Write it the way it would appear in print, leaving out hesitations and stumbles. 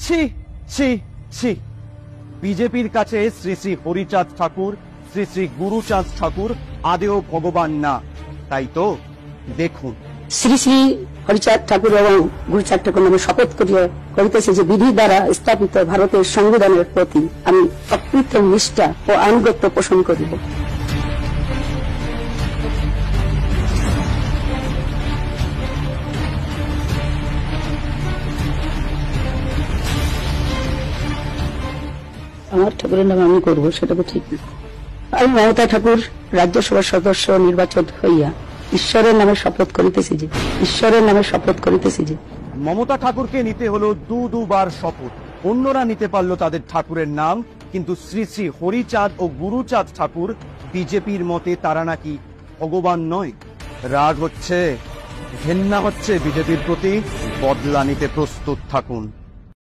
ছি ছি ছি, বিজেপির কাছে শ্রী শ্রী হরিচাঁদ ঠাকুর, শ্রী শ্রী গুরুচাঁদ ঠাকুর আদেও ভগবান না, তাই তো? দেখুন, শ্রী শ্রী হরিচাঁদ ঠাকুর এবং গুরুচাঁদ ঠাকুর নামে শপথ করিতেছি যে বিধি দ্বারা স্থাপিত ভারতের সংবিধানের প্রতি আমি অকৃত নিষ্ঠা ও আনুগত্য পোষণ করিব। আমার ঠাকুরের নামে আমি করব, সেটা তো ঠিক না। আমি মমতা ঠাকুর রাজ্যসভার সদস্য নির্বাচন হইয়া ঈশ্বরের নামে শপথ করিতেছি যে মমতা ঠাকুরকে নিতে হলো দুবার শপথ। অন্যরা নিতে পারলো তাদের ঠাকুরের নাম, কিন্তু শ্রী শ্রী হরিচাঁদ ও গুরুচাঁদ ঠাকুর বিজেপির মতে তারা নাকি ভগবান নয়। রাগ হচ্ছে, ঘেন্না হচ্ছে বিজেপির প্রতি, বদলা নিতে প্রস্তুত থাকুন।